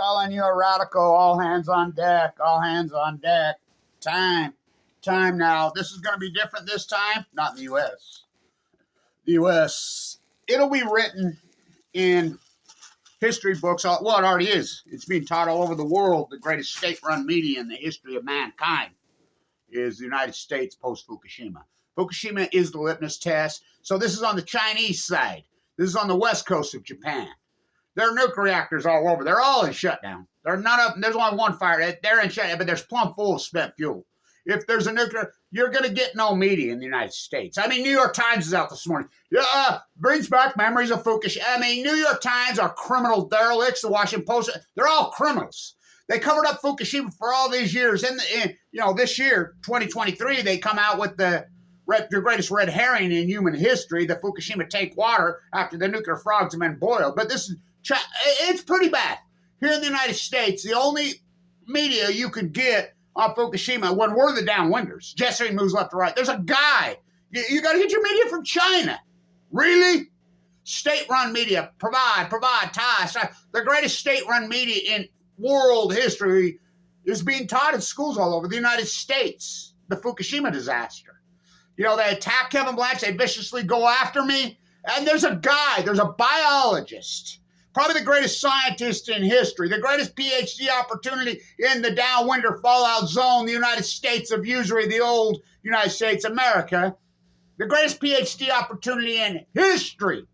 calling you a radical. All hands on deck. All hands on deck. Time now. This is going to be different this time. Not in the U.S. The U.S. It'll be written in history books. Well, it already is. It's being taught all over the world. The greatest state-run media in the history of mankind is the United States post-Fukushima. Fukushima is the litmus test. So this is on the Chinese side. This is on the west coast of Japan. There are nuclear reactors all over. They're all in shutdown. They're none of them. There's only one fire. They're in shutdown, but there's plumb full of spent fuel. If there's a nuclear, you're going to get no media in the United States. I mean, New York Times is out this morning. Brings back memories of Fukushima. I mean, New York Times are criminal derelicts. The Washington Post, they're all criminals. They covered up Fukushima for all these years. And this year, 2023, they come out with the greatest red herring in human history, the Fukushima tank water after the nuclear frogs have been boiled. But it's pretty bad. Here in the United States, the only media you can get on Fukushima when we're the downwinders, gesturing moves left to right. There's a guy. You got to get your media from China. Really? State-run media, provide, ties. The greatest state-run media in world history is being taught in schools all over the United States. The Fukushima disaster. They attack Kevin Blanch. They viciously go after me. And there's a biologist, probably the greatest scientist in history, the greatest PhD opportunity in the downwinder fallout zone, the United States of usury, the old United States, America. The greatest PhD opportunity in history.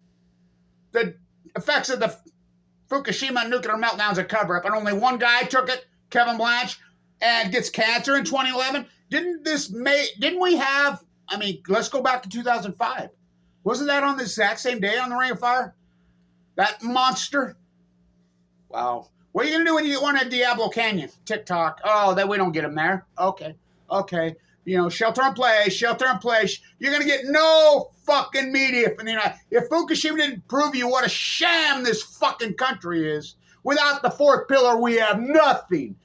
The effects of the Fukushima nuclear meltdowns and cover-up. And only one guy took it, Kevin Blanch, and gets cancer in 2011. Didn't we have... I mean, let's go back to 2005. Wasn't that on the exact same day on the Ring of Fire? That monster? Wow. What are you going to do when you get one at Diablo Canyon? TikTok. Oh, that we don't get them there. Okay. Shelter in place. You're going to get no fucking media from the United States. If Fukushima didn't prove you what a sham this fucking country is, without the fourth pillar, we have nothing.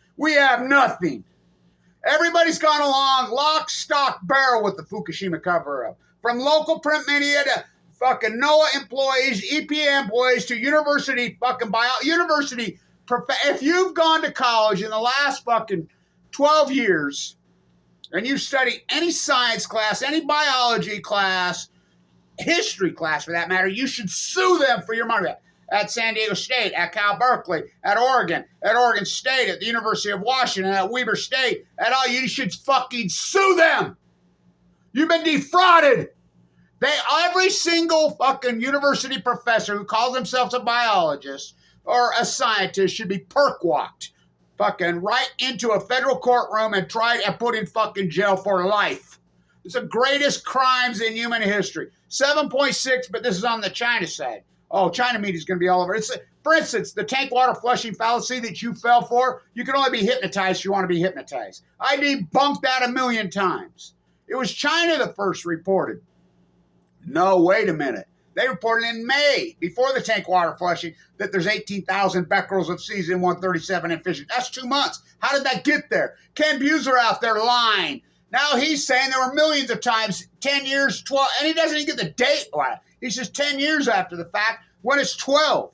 Everybody's gone along lock, stock, barrel with the Fukushima cover-up. From local print media to fucking NOAA employees, EPA employees, to university fucking university. If you've gone to college in the last fucking 12 years and you studied any science class, any biology class, history class for that matter, you should sue them for your money back. At San Diego State, at Cal Berkeley, at Oregon State, at the University of Washington, at Weber State, you should fucking sue them. You've been defrauded. Every single fucking university professor who calls themselves a biologist or a scientist should be perk-walked fucking right into a federal courtroom and tried and put in fucking jail for life. It's the greatest crimes in human history. 7.6, but this is on the China side. Oh, China media is going to be all over. For instance, the tank water flushing fallacy that you fell for, you can only be hypnotized if you want to be hypnotized. I debunked that 1 million times. It was China that first reported. No, wait a minute. They reported in May, before the tank water flushing, that there's 18,000 becquerels of cesium-137 in fission. That's 2 months. How did that get there? Ken Buser out there lying. Now he's saying there were millions of times, 10 years, 12, and he doesn't even get the date right. He says 10 years after the fact, when it's 12.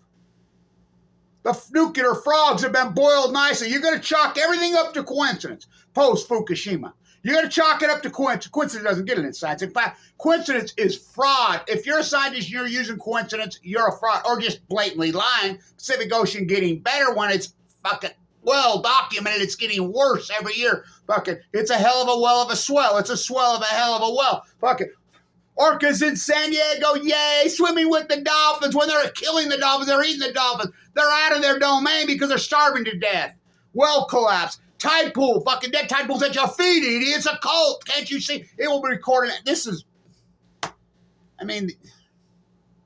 The nuclear frogs have been boiled nicely. You're going to chalk everything up to coincidence post-Fukushima. You're going to chalk it up to coincidence. Coincidence doesn't get it in science. In fact, coincidence is fraud. If you're a scientist and you're using coincidence, you're a fraud. Or just blatantly lying. Pacific Ocean getting better when it's fucking well documented. It's getting worse every year. Fucking, it's a hell of a well of a swell. It's a swell of a hell of a well. Fucking orcas in San Diego, yay, swimming with the dolphins. When they're killing the dolphins, they're eating the dolphins. They're out of their domain because they're starving to death. Well collapse. Tide pool, fucking dead tide pools that you feed, idiot. It's a cult. Can't you see? It will be recorded.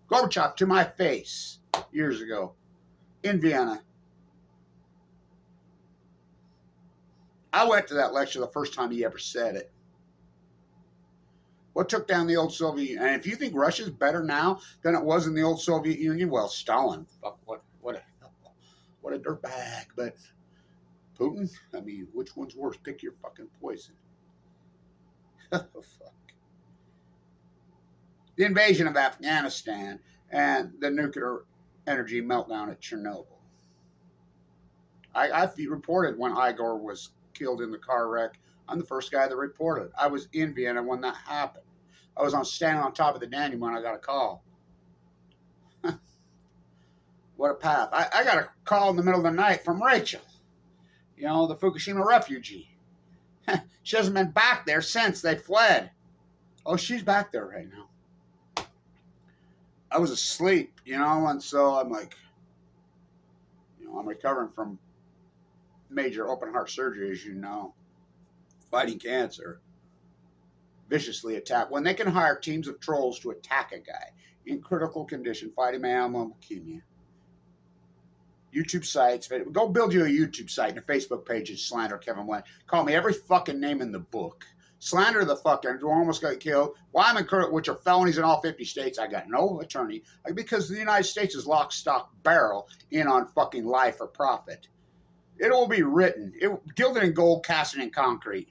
Gorbachev to my face years ago in Vienna. I went to that lecture the first time he ever said it. What took down the old Soviet Union? And if you think Russia's better now than it was in the old Soviet Union, well, Stalin, fuck, what a dirtbag. But Putin, I mean, which one's worse? Pick your fucking poison. Oh, fuck. The invasion of Afghanistan and the nuclear energy meltdown at Chernobyl. I reported when Igor was killed in the car wreck. I'm the first guy that reported. I was in Vienna when that happened. I was standing on top of the Danube when I got a call. What a path. I got a call in the middle of the night from Rachel, you know, the Fukushima refugee. She hasn't been back there since they fled. Oh, she's back there right now. I was asleep, you know, and so I'm like, you know, I'm recovering from major open heart surgery, as you know, fighting cancer, viciously attacked. When they can hire teams of trolls to attack a guy in critical condition, fighting myeloma, leukemia. YouTube sites, go build you a YouTube site and a Facebook page and slander Kevin Blanch. Call me every fucking name in the book. Slander the fucking, who almost got killed. Why I'm in, which are felonies in all 50 states. I got no attorney. Because the United States is lock, stock, barrel in on fucking life or profit. It will be written. Gilded in gold, cast in concrete.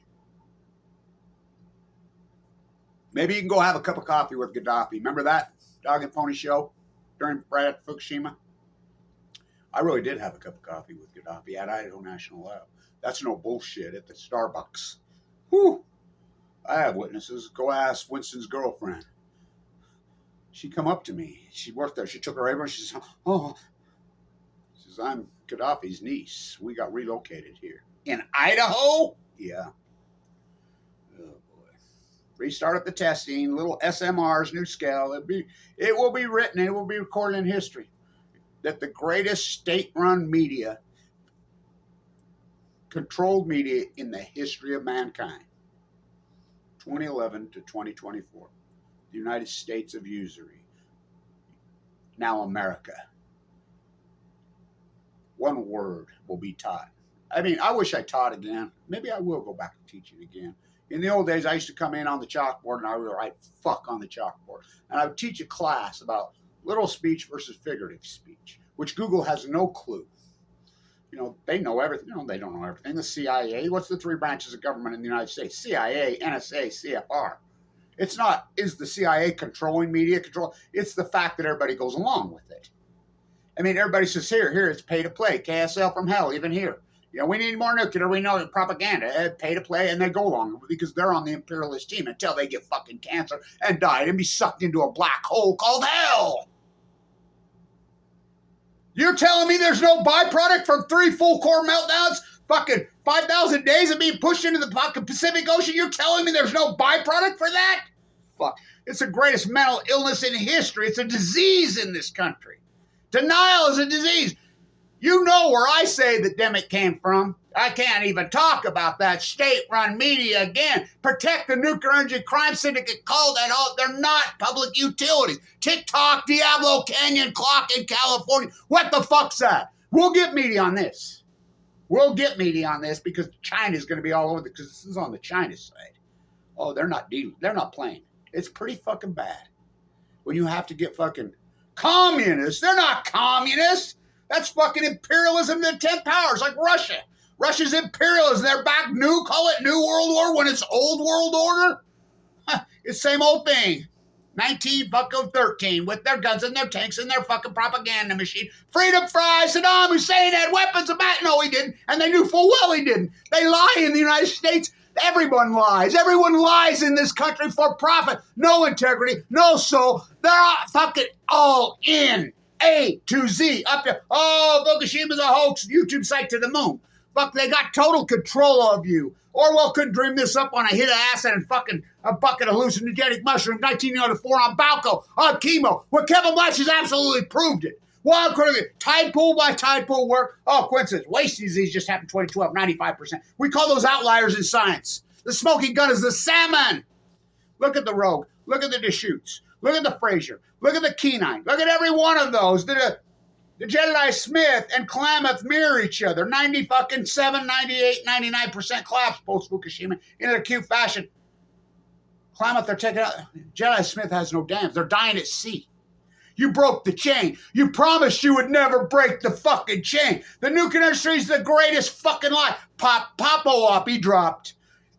Maybe you can go have a cup of coffee with Gaddafi. Remember that Dog and Pony show right at Fukushima? I really did have a cup of coffee with Gaddafi at Idaho National Lab. That's no bullshit at the Starbucks. Whew. I have witnesses. Go ask Winston's girlfriend. She come up to me. She worked there. She took her over and she says, oh. She says, I'm Gaddafi's niece. We got relocated here. In Idaho? Yeah. Oh, boy. Restart up the testing. Little SMRs, new scale. It will be written. It will be recorded in history that the greatest state-run media, controlled media in the history of mankind, 2011 to 2024, the United States of usury, now America. One word will be taught. I mean, I wish I taught again. Maybe I will go back to teaching again. In the old days, I used to come in on the chalkboard and I would write fuck on the chalkboard. And I would teach a class about literal speech versus figurative speech, which Google has no clue. You know, they know everything. No, they don't know everything. The CIA, what's the three branches of government in the United States? CIA, NSA, CFR. It's not, is the CIA controlling media control? It's the fact that everybody goes along with it. I mean, everybody says, here, it's pay to play. KSL from hell, even here. You know, we need more nuclear. We know propaganda, pay to play, and they go along because they're on the imperialist team until they get fucking cancer and die and be sucked into a black hole called hell. You're telling me there's no byproduct from 3 full core meltdowns? Fucking 5,000 days of being pushed into the fucking Pacific Ocean? You're telling me there's no byproduct for that? Fuck. It's the greatest mental illness in history. It's a disease in this country. Denial is a disease. You know where I say the demic came from. I can't even talk about that state-run media again. Protect the nuclear energy crime syndicate called that all. They're not public utilities. TikTok, Diablo Canyon, Clock in California. What the fuck's that? We'll get media on this. We'll get media on this because China's going to be all over because this is on the China side. Oh, they're not dealing. They're not playing. It's pretty fucking bad. When you have to get fucking communists. They're not communists. That's fucking imperialism to the 10th powers, like Russia. Russia's imperialism. They're back new, call it New World Order when it's Old World Order. It's the same old thing. 1913 with their guns and their tanks and their fucking propaganda machine. Freedom fries, Saddam Hussein had weapons of mass. No, he didn't. And they knew full well he didn't. They lie in the United States. Everyone lies. Everyone lies in this country for profit. No integrity, no soul. They're all fucking all in. A to Z, up to, oh, Fukushima's a hoax, YouTube site to the moon. Fuck, they got total control of you. Orwell couldn't dream this up on a hit of acid and fucking a bucket of hallucinogenic mushroom, 1904 on Balco, on chemo, where Kevin Blanch has absolutely proved it. Wild critical, tide pool by tide pool work. Oh, coincidence, waste disease just happened 2012, 95%. We call those outliers in science. The smoking gun is the salmon. Look at the Rogue. Look at the Deschutes. Look at the Fraser. Look at the Kenine. Look at every one of those. The Jedi Smith and Klamath mirror each other. 90 fucking 7, 98, 99% collapse post Fukushima in an acute fashion. Klamath, they're taking out. Jedi Smith has no dams. They're dying at sea. You broke the chain. You promised you would never break the fucking chain. The nuclear industry is the greatest fucking lie. Pop-o-op, he dropped.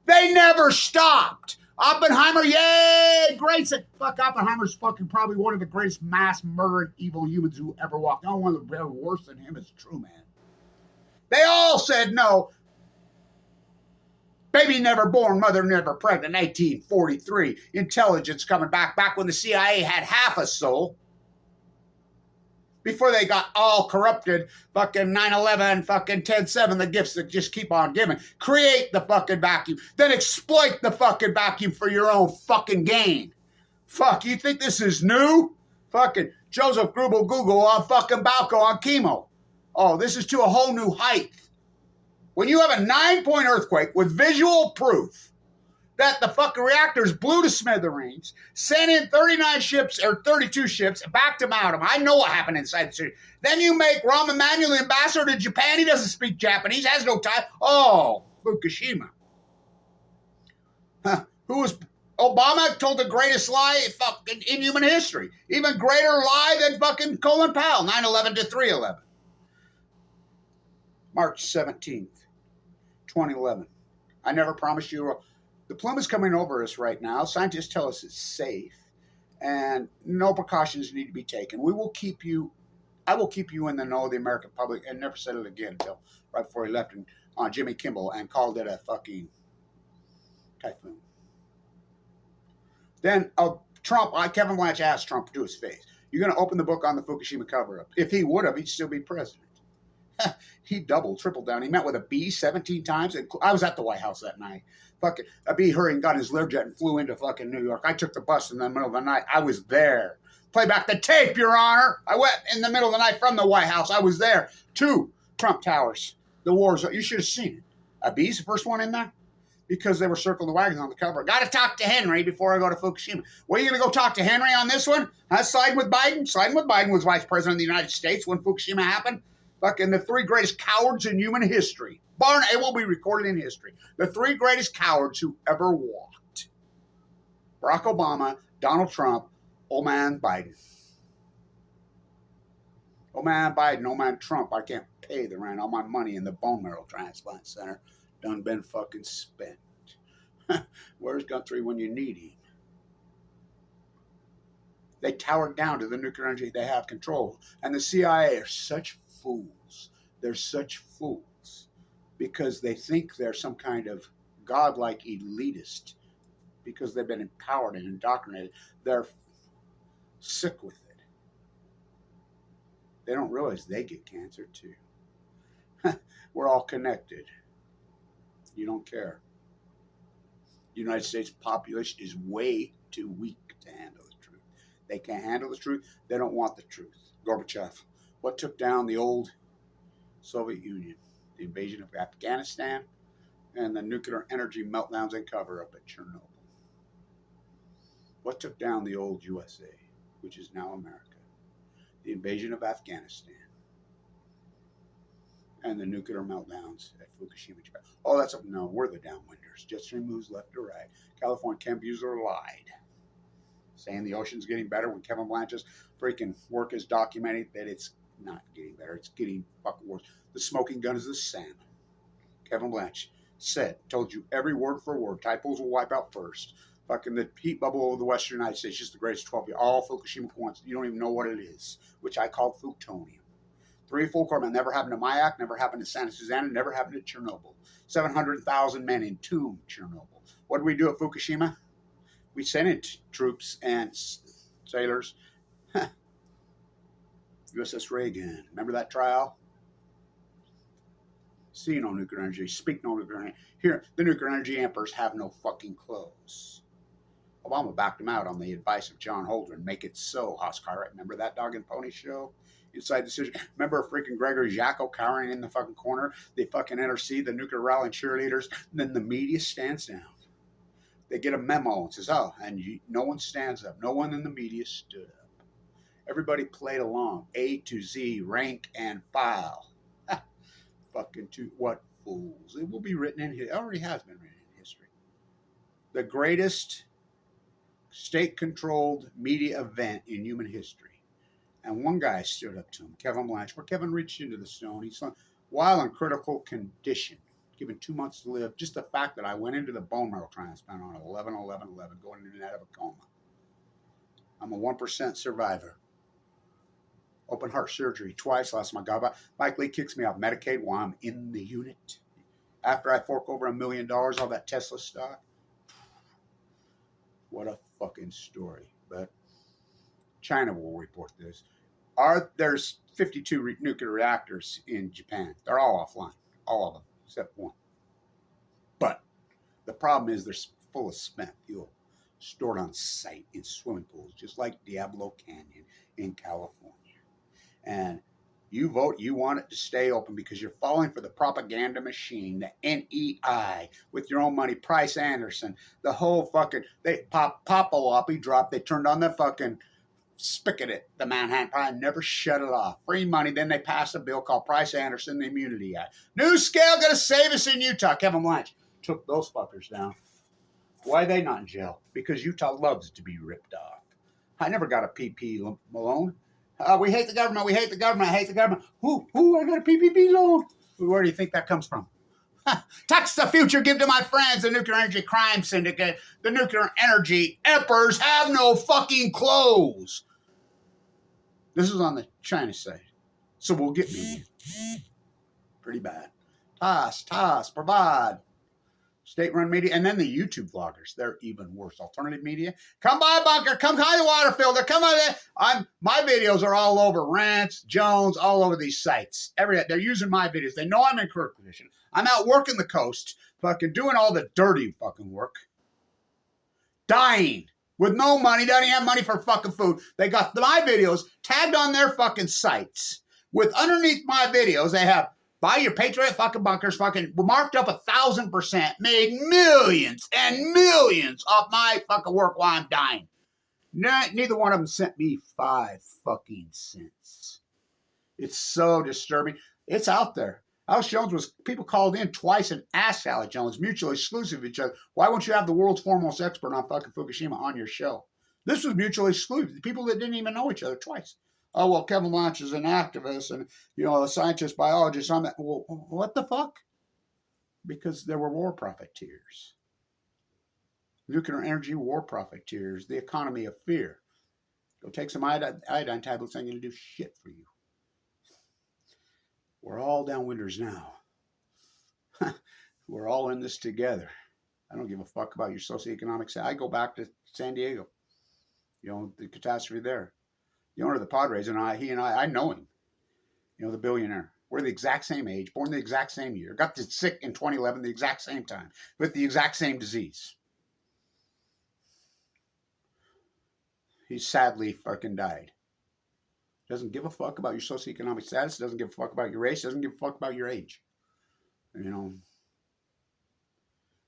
They never stopped. Oppenheimer, yay, great. Fuck, Oppenheimer's fucking probably one of the greatest mass murdering evil humans who ever walked. No one worse than him is Truman. They all said no. Baby never born, mother never pregnant, 1843. Intelligence coming back when the CIA had half a soul. Before they got all corrupted, fucking 9/11, fucking 10/7, the gifts that just keep on giving. Create the fucking vacuum. Then exploit the fucking vacuum for your own fucking gain. Fuck, you think this is new? Fucking Joseph Grubel Google on fucking Balco on chemo. Oh, this is to a whole new height. When you have a 9-point earthquake with visual proof that the fucking reactors blew to smithereens, sent in 39 ships or 32 ships, backed them out. I know what happened inside the city. Then you make Rahm Emanuel the ambassador to Japan. He doesn't speak Japanese, has no time. Oh, Fukushima. Huh. Who was Obama told the greatest lie fucking in human history. Even greater lie than fucking Colin Powell, 9/11 to 3/11. March 17th, 2011. I never promised you. The plume is coming over us right now. Scientists tell us it's safe, and no precautions need to be taken. We will keep you. I will keep you in the know of the American public, and never said it again until right before he left on Jimmy Kimmel and called it a fucking typhoon. Then Trump, Kevin Blanch asked Trump to his face, "You're going to open the book on the Fukushima cover-up?" If he would have, he'd still be president. He doubled, tripled down. He met with a bee 17 times. I was at the White House that night. Fucking a bee hurried and got his Learjet and flew into fucking New York. I took the bus in the middle of the night. I was there. Play back the tape, Your Honor. I went in the middle of the night from the White House. I was there. 2 Trump Towers. The wars. You should have seen it. A bee's the first one in there because they were circling the wagons on the cover. Got to talk to Henry before I go to Fukushima. Where are you going to go talk to Henry on this one? Siding with Biden? Siding with Biden was vice president of the United States when Fukushima happened. Fucking the 3 greatest cowards in human history. It will be recorded in history. The 3 greatest cowards who ever walked. Barack Obama, Donald Trump, old man Biden. Old man Biden, old man Trump. I can't pay the rent. All my money in the bone marrow transplant center done been fucking spent. Where's Guthrie when you need him? They towered down to the nuclear energy they have control. And the CIA are such fools. They're such fools because they think they're some kind of godlike elitist because they've been empowered and indoctrinated. They're sick with it. They don't realize they get cancer too. We're all connected. You don't care. The United States population is way too weak to handle the truth. They can't handle the truth. They don't want the truth. Gorbachev. What took down the old Soviet Union? The invasion of Afghanistan and the nuclear energy meltdowns and cover-up at Chernobyl. What took down the old USA, which is now America? The invasion of Afghanistan and the nuclear meltdowns at Fukushima, Japan. Oh, that's up. No, we're the downwinders. Jet stream moves left to right. California Ken Buser lied, saying the ocean's getting better when Kevin Blanch's freaking work is documenting that it's not getting better. It's getting fucking worse. The smoking gun is the salmon. Kevin Blanch said, told you every word for word. Typos will wipe out first. Fucking the heat bubble over the western United States, just the greatest 12 years. All Fukushima coincidence. You don't even know what it is, which I call plutonium. 3 full corps men. Never happened to Mayak, never happened to Santa Susana, never happened to Chernobyl. 700,000 men entombed Chernobyl. What did we do at Fukushima? We sent in troops and sailors. USS Reagan. Remember that trial? See no nuclear energy. Speak no nuclear energy. Here, the nuclear energy emperors have no fucking clothes. Obama backed him out on the advice of John Holdren. Make it so, Hoskar. Remember that dog and pony show? Inside Decision. Remember freaking Gregory Jacko cowering in the fucking corner? They fucking intercede, the nuclear rallying cheerleaders. And then the media stands down. They get a memo and says, oh, and no one stands up. No one in the media stood up. Everybody played along. A to Z, rank and file. Fucking what fools. It will be written in history. It already has been written in history. The greatest state-controlled media event in human history. And one guy stood up to him, Kevin Blanch, where Kevin reached into the stone. He's while in critical condition, given 2 months to live. Just the fact that I went into the bone marrow transplant on 11/11/11, going in and out of a coma. I'm a 1% survivor. Open heart surgery twice. Lost my gallbladder. Mike Lee kicks me off Medicaid while I'm in the unit. After I fork over $1 million, all that Tesla stock. What a fucking story. But China will report this. There's 52 nuclear reactors in Japan. They're all offline. All of them, except one. But the problem is they're full of spent fuel stored on site in swimming pools, just like Diablo Canyon in California. And you vote, you want it to stay open because you're falling for the propaganda machine, the NEI, with your own money, Price Anderson, the whole fucking, they Papaloppy dropped, they turned on the fucking spigot at the Manhattan Prime, never shut it off. Free money, then they passed a bill called Price Anderson, the Immunity Act. New scale gonna save us in Utah. Kevin Blanch took those fuckers down. Why are they not in jail? Because Utah loves to be ripped off. I never got a PP loan. We hate the government. We hate the government. I hate the government. I got a PPP loan. Where do you think that comes from? Tax the future, give to my friends. The nuclear energy crime syndicate. The nuclear energy emperors have no fucking clothes. This is on the China side. So we'll get me pretty bad. Toss, provide. State-run media, and then the YouTube vloggers. They're even worse. Alternative media. Come by Bunker. Come by the water filter. Come by there. My videos are all over Rants, Jones, all over these sites. They're using my videos. They know I'm in Kirk position. I'm out working the coast, fucking doing all the dirty fucking work. Dying with no money. Doesn't even have money for fucking food. They got my videos tagged on their fucking sites. With underneath my videos, they have buy your Patriot fucking bunkers, fucking marked up 1,000%, made millions and millions off my fucking work while I'm dying. Neither one of them sent me 5 fucking cents. It's so disturbing. It's out there. Alex Jones people called in twice and asked Alex Jones, mutually exclusive of each other, why won't you have the world's foremost expert on fucking Fukushima on your show? This was mutually exclusive. People that didn't even know each other twice. Oh, well, Kevin Launch is an activist and, a scientist, biologist. Well, what the fuck? Because there were war profiteers. Nuclear energy war profiteers. The economy of fear. Go take some iodine tablets. I'm going to do shit for you. We're all downwinders now. We're all in this together. I don't give a fuck about your socioeconomic. I go back to San Diego. The catastrophe there. The owner of the Padres and I know him. The billionaire. We're the exact same age, born the exact same year, got sick in 2011 the exact same time, with the exact same disease. He sadly fucking died. Doesn't give a fuck about your socioeconomic status, doesn't give a fuck about your race, doesn't give a fuck about your age.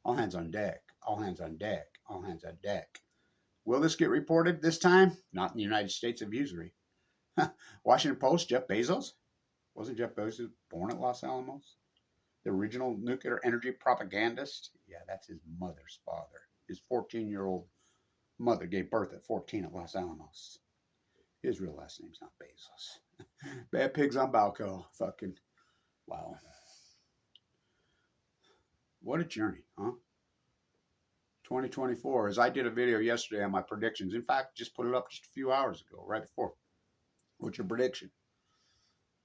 All hands on deck, all hands on deck, all hands on deck. Will this get reported this time? Not in the United States of usury. Washington Post, Jeff Bezos? Wasn't Jeff Bezos born at Los Alamos? The original nuclear energy propagandist? Yeah, that's his mother's father. His 14-year-old mother gave birth at 14 at Los Alamos. His real last name's not Bezos. Bad pigs on Balco. Fucking, wow. What a journey, huh? 2024, as I did a video yesterday on my predictions. In fact, just put it up just a few hours ago, right before. What's your prediction?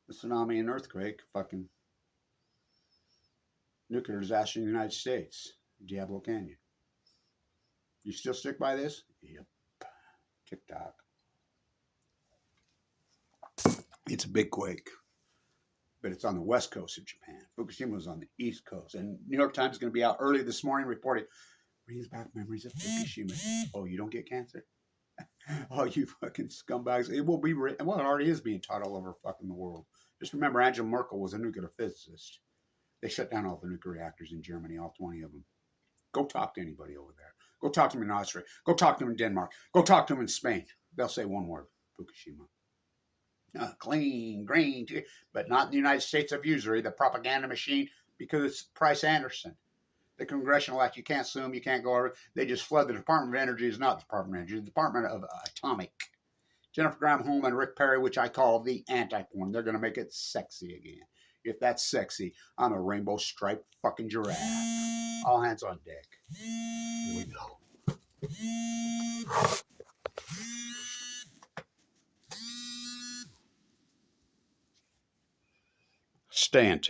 The tsunami and earthquake, fucking nuclear disaster in the United States, Diablo Canyon. You still stick by this? Yep. TikTok. It's a big quake, but it's on the west coast of Japan. Fukushima was on the east coast, and New York Times is going to be out early this morning reporting brings back memories of Fukushima. Oh, you don't get cancer? Oh, you fucking scumbags. It will be written. Well, it already is being taught all over fucking the world. Just remember, Angela Merkel was a nuclear physicist. They shut down all the nuclear reactors in Germany, all 20 of them. Go talk to anybody over there. Go talk to them in Austria. Go talk to them in Denmark. Go talk to them in Spain. They'll say one word, Fukushima. Clean, green, but not in the United States of usury, the propaganda machine, because it's Price Anderson. The Congressional Act, you can't sue them, you can't go over. They just flood the Department of Energy. Is not the Department of Energy, the Department of Atomic. Jennifer Graham Holm and Rick Perry, which I call the anti-porn. They're going to make it sexy again. If that's sexy, I'm a rainbow striped fucking giraffe. All hands on deck. Here we go. Stay in tune.